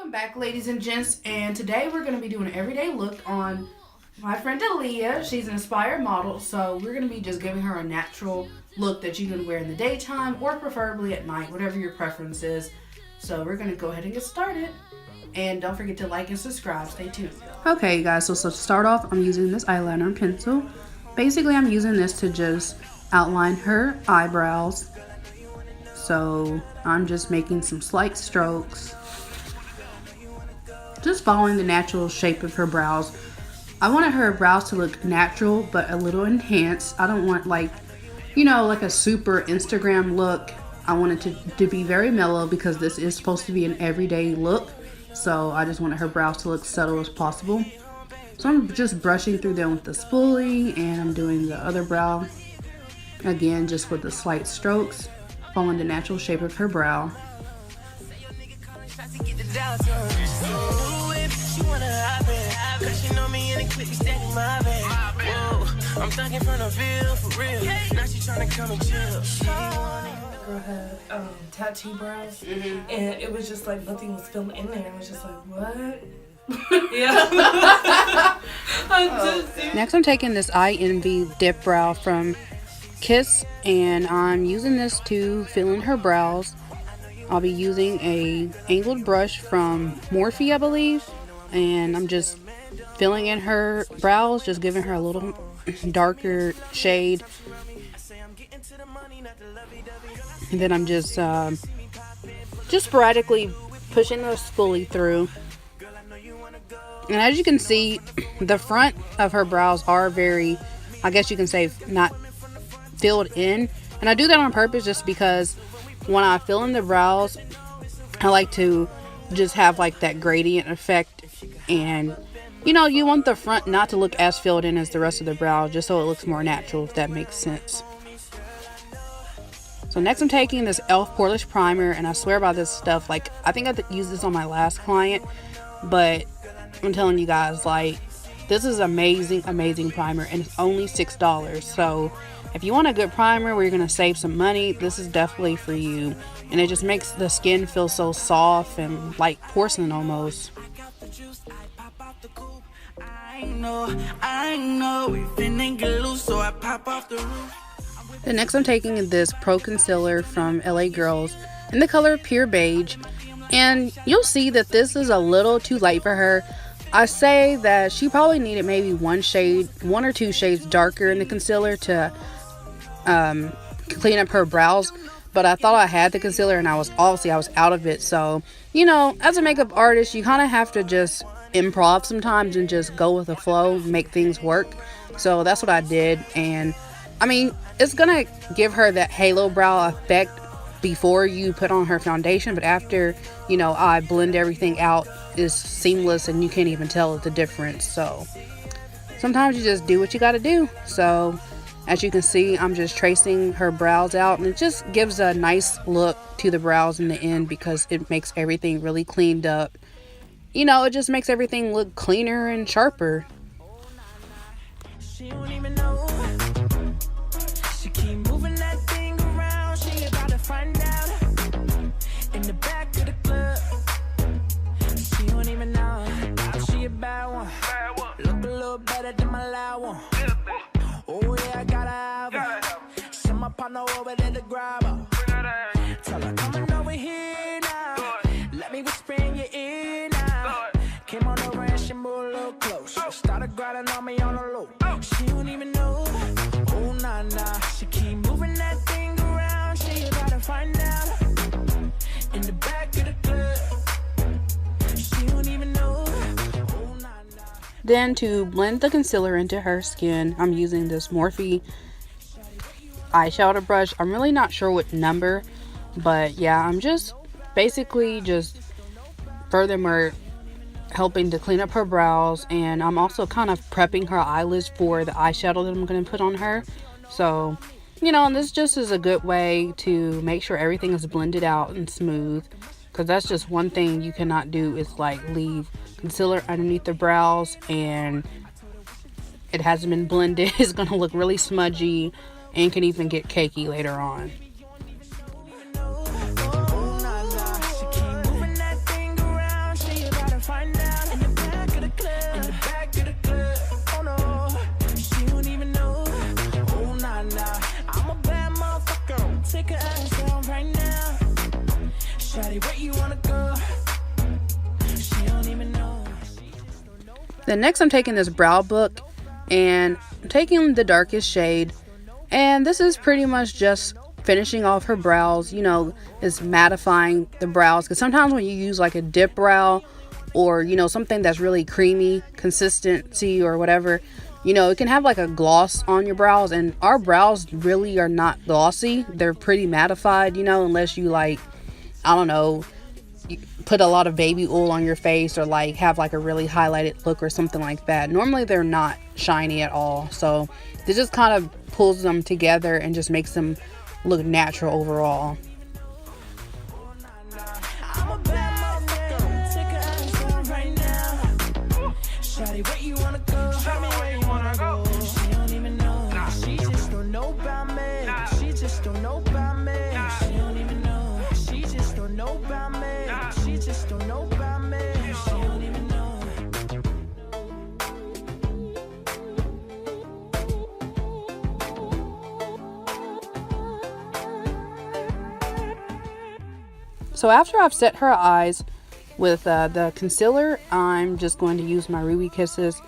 Welcome back, ladies and gents, and today we're going to be doing an everyday look on my friend Aaliyah. She's an inspired model, so we're going to be just giving her a natural look that you can wear in the daytime or preferably at night, whatever your preference is. So we're going to go ahead and get started, and don't forget to like and subscribe. Stay tuned. Okay, guys, so to start off, I'm using this eyeliner and pencil. Basically, I'm using this to just outline her eyebrows. So I'm just making some slight strokes, just following the natural shape of her brows. I wanted her brows to look natural but a little enhanced. I don't want like a super Instagram look. I want it to be very mellow because this is supposed to be an everyday look. So I just wanted her brows to look subtle as possible. So I'm just brushing through them with the spoolie, and I'm doing the other brow again just with the slight strokes, following the natural shape of her brow. I'm talking from the field for real. Now she trying to come and chill. Girl had tattoo brows, and it was just like nothing was filled in there. I was just like, what? Yeah. Next, I'm taking this Eye Envy dip brow from Kiss, and I'm using this to fill in her brows. I'll be using a angled brush from Morphe, I believe, and I'm just filling in her brows, just giving her a little darker shade. And then I'm just sporadically pushing the spoolie through. And as you can see, the front of her brows are very, I guess you can say, not filled in. And I do that on purpose just because when I fill in the brows, I like to just have like that gradient effect. And you want the front not to look as filled in as the rest of the brow, just so it looks more natural, if that makes sense. So next I'm taking this e.l.f. Poreless Primer, and I swear by this stuff, like I think I used this on my last client, but I'm telling you guys, like, this is amazing primer, and it's only $6. So if you want a good primer where you're going to save some money, this is definitely for you. And it just makes the skin feel so soft and like porcelain almost. Then next I'm taking this Pro Concealer from LA Girls in the color Pure Beige. And you'll see that this is a little too light for her. I say that she probably needed maybe one or two shades darker in the concealer to clean up her brows. But I thought I had the concealer, and I was out of it. So, as a makeup artist, you kind of have to just improv sometimes and just go with the flow, make things work. So that's what I did. And I mean, it's gonna give her that halo brow effect before you put on her foundation, but after I blend everything out, it's seamless and you can't even tell the difference. So sometimes you just do what you got to do. So as you can see, I'm just tracing her brows out, and it just gives a nice look to the brows in the end because it makes everything really cleaned up. It just makes everything look cleaner and sharper. She don't even know. She keep moving that thing around. She about to find out. In the back of the club. She don't even know. She a bad one. Look a little better than my loud one. Oh yeah, I gotta have her. Send my partner over there to grab her. Tell her coming over here now. Let me whisper in your ear now. Came on over and she moved a little close. Started grinding on me on the low. She don't even know. Oh nah nah. She keep moving that thing around. She about to find out. In the back of the club. She don't even know. Oh nah nah. Then to blend the concealer into her skin, I'm using this Morphe eyeshadow brush. I'm really not sure what number, but yeah, I'm just basically just furthermore helping to clean up her brows, and I'm also kind of prepping her eyelids for the eyeshadow that I'm going to put on her. So and this just is a good way to make sure everything is blended out and smooth, because that's just one thing you cannot do is like leave concealer underneath the brows and it hasn't been blended. It's going to look really smudgy and can even get cakey later on. She keep moving that thing around. She Then next I'm taking this brow book and I'm taking the darkest shade, and this is pretty much just finishing off her brows. You know, is mattifying the brows, because sometimes when you use like a dip brow or, you know, something that's really creamy consistency or whatever, you know, it can have like a gloss on your brows, and our brows really are not glossy. They're pretty mattified, you know, unless you like, I don't know, you put a lot of baby oil on your face or like have like a really highlighted look or something like that. Normally they're not shiny at all, so this just kind of pulls them together and just makes them look natural overall. I'm a bad motherfucker. Take her out of town right now. Shawty, where you wanna go? Show me where you wanna go. She don't even know. She just don't know about me. She just don't know about me. She don't even know. She just don't know about me. She just don't know about me. She don't even know. So after I've set her eyes with the concealer, I'm just going to use my Ruby Kisses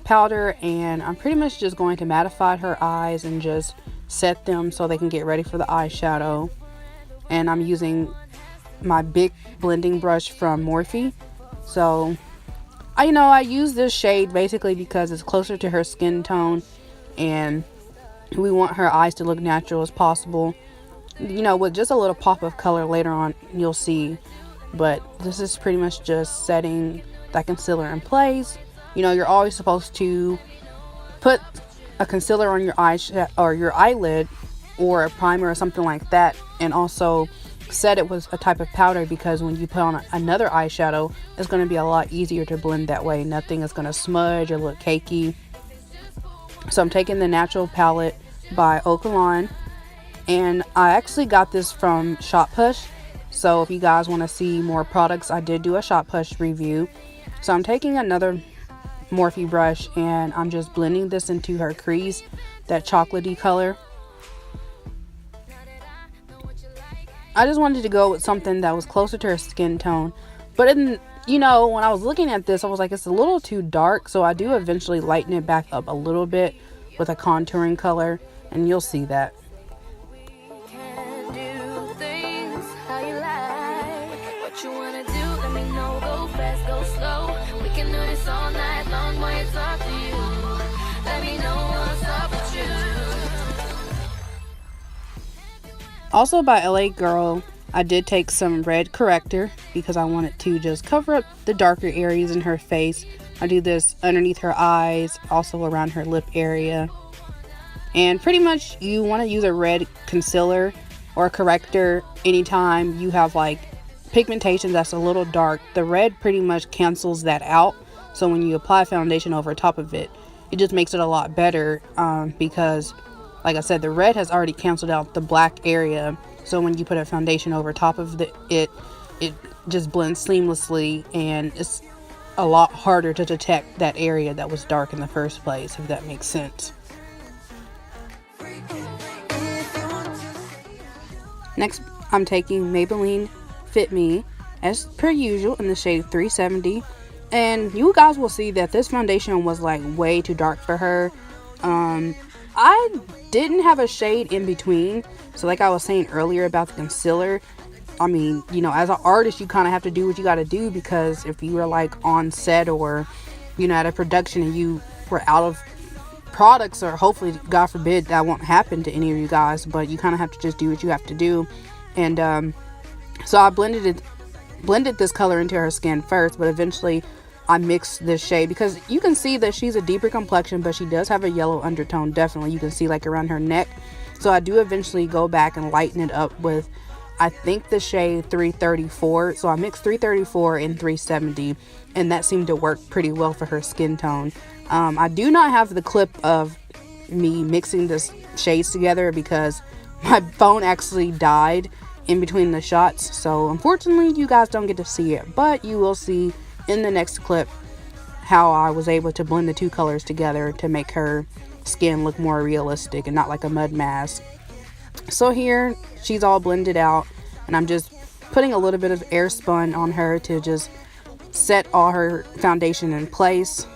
powder, and I'm pretty much just going to mattify her eyes and just set them so they can get ready for the eyeshadow. And I'm using my big blending brush from Morphe. So I use this shade basically because it's closer to her skin tone, and we want her eyes to look natural as possible. You know, with just a little pop of color later on, you'll see. But this is pretty much just setting that concealer in place. You know, you're always supposed to put a concealer on your or your eyelid, or a primer or something like that, and also set it with a type of powder, because when you put on another eyeshadow, it's going to be a lot easier to blend that way. Nothing is going to smudge or look cakey. So I'm taking the Natural Palette by Okalon, and I actually got this from Shop Push. So if you guys want to see more products, I did do a Shop Push review. So I'm taking another Morphe brush, and I'm just blending this into her crease, that chocolatey color. I just wanted to go with something that was closer to her skin tone. But when I was looking at this, I was like, it's a little too dark. So I do eventually lighten it back up a little bit with a contouring color, and you'll see that. Also by LA Girl, I did take some red corrector because I wanted to just cover up the darker areas in her face. I do this underneath her eyes, also around her lip area. And pretty much you want to use a red concealer or corrector anytime you have like pigmentation that's a little dark. The red pretty much cancels that out. So when you apply foundation over top of it, it just makes it a lot better because, like I said, the red has already canceled out the black area. So when you put a foundation over top of it just blends seamlessly, and it's a lot harder to detect that area that was dark in the first place, if that makes sense. Next, I'm taking Maybelline Fit Me, as per usual, in the shade 370. And you guys will see that this foundation was like way too dark for her. I didn't have a shade in between. So like I was saying earlier about the concealer, I mean, as an artist, you kind of have to do what you got to do, because if you were like on set or, at a production and you were out of products, or hopefully, God forbid, that won't happen to any of you guys, but you kind of have to just do what you have to do. And so I blended this color into her skin first, but eventually I mixed this shade because you can see that she's a deeper complexion, but she does have a yellow undertone. Definitely, you can see like around her neck. So I do eventually go back and lighten it up with, I think, the shade 334. So I mixed 334 and 370, and that seemed to work pretty well for her skin tone. I do not have the clip of me mixing this shades together because my phone actually died in between the shots. So unfortunately, you guys don't get to see it, but you will see in the next clip how I was able to blend the two colors together to make her skin look more realistic and not like a mud mask. So here she's all blended out, and I'm just putting a little bit of Airspun on her to just set all her foundation in place.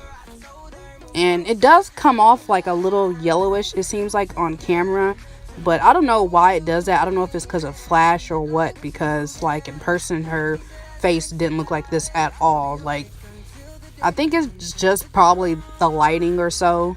And it does come off like a little yellowish, it seems like on camera, but I don't know why it does that. I don't know if it's because of flash or what, because like in person her face didn't look like this at all. Like, I think it's just probably the lighting or so.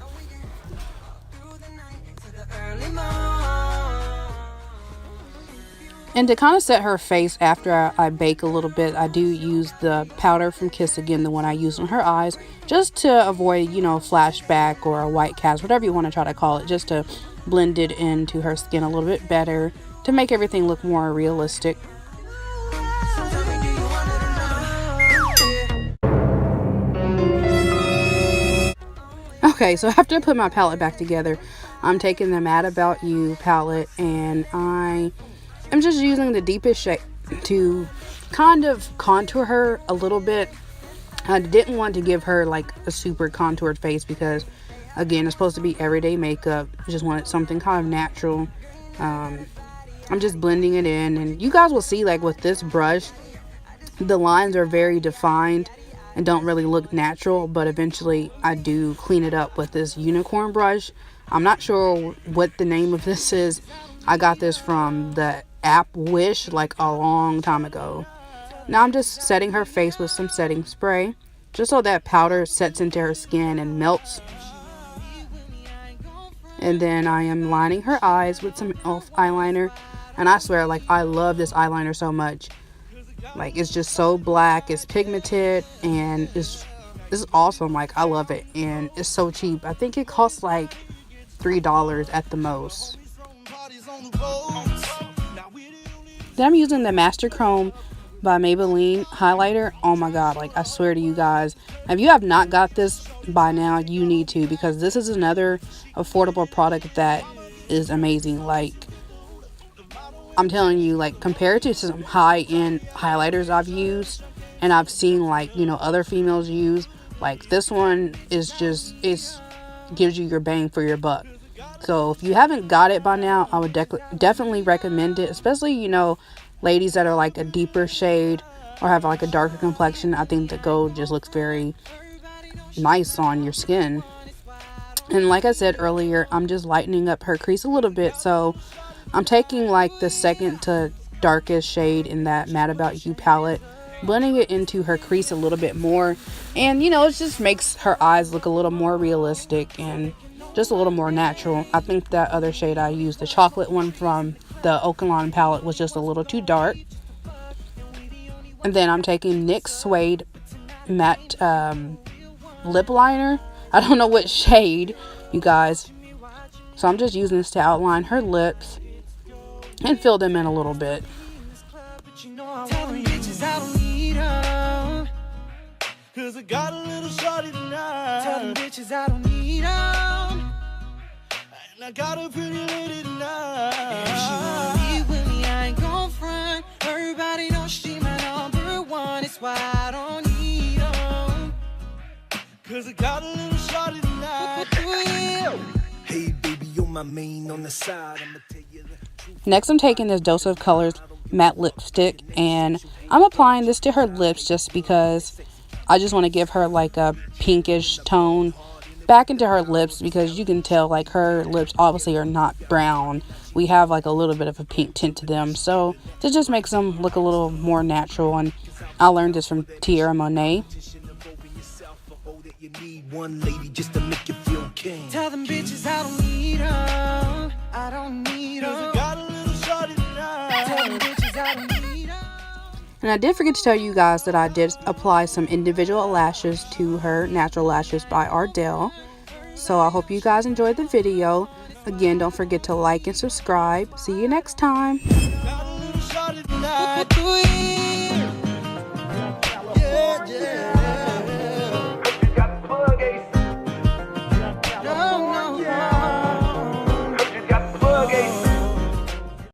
And to kind of set her face after I bake a little bit, I do use the powder from Kiss again, the one I use on her eyes, just to avoid, you know, flashback or a white cast, whatever you want to try to call it, just to blend it into her skin a little bit better, to make everything look more realistic. Okay, so after I put my palette back together, I'm taking the Mad About You palette, and I'm just using the deepest shade to kind of contour her a little bit. I didn't want to give her like a super contoured face because, again, it's supposed to be everyday makeup. I just wanted something kind of natural. I'm just blending it in, and you guys will see, like with this brush, the lines are very defined and don't really look natural, but eventually I do clean it up with this unicorn brush. I'm not sure what the name of this is. I got this from the app Wish like a long time ago. Now I'm just setting her face with some setting spray, just so that powder sets into her skin and melts. And then I am lining her eyes with some e.l.f. eyeliner, and I swear, like, I love this eyeliner so much. Like, it's just so black, it's pigmented, and it's awesome. Like, I love it, and it's so cheap. I think it costs like $3 at the most. Then I'm using the Master Chrome by Maybelline highlighter. Oh my god, like, I swear to you guys, if you have not got this by now, you need to, because this is another affordable product that is amazing. Like, I'm telling you, like, compared to some high-end highlighters I've used and I've seen, like, you know, other females use, like, this one is just, it gives you your bang for your buck. So if you haven't got it by now, I would definitely recommend it, especially, you know, ladies that are like a deeper shade or have like a darker complexion. I think the gold just looks very nice on your skin. And like I said earlier, I'm just lightening up her crease a little bit. So I'm taking like the second to darkest shade in that Mad About You palette, blending it into her crease a little bit more. And, you know, it just makes her eyes look a little more realistic and just a little more natural. I think that other shade I used, the chocolate one from the Oaklawn palette, was just a little too dark. And then I'm taking NYX Suede matte lip liner. I don't know what shade, you guys. So I'm just using this to outline her lips and fill them in a little bit. Cause I got a little shorty tonight. Tell them bitches I don't need them. And I got a pretty lady tonight. And if she wanna leave with me, I ain't gon' front. Everybody knows she my number one. It's why I don't need them. Cause I got a little shorty tonight. Hey baby, you're my main on the side. I'ma tell you the... Next, I'm taking this Dose of Colors matte lipstick, and I'm applying this to her lips just because I just want to give her like a pinkish tone back into her lips, because you can tell like her lips obviously are not brown. We have like a little bit of a pink tint to them, so this just makes them look a little more natural. And I learned this from Tierra Monet. Tell them bitches I don't need them. I don't need them. Tell them bitches I don't need them. And I did forget to tell you guys that I did apply some individual lashes to her Natural Lashes by Ardell. So I hope you guys enjoyed the video. Again, don't forget to like and subscribe. See you next time.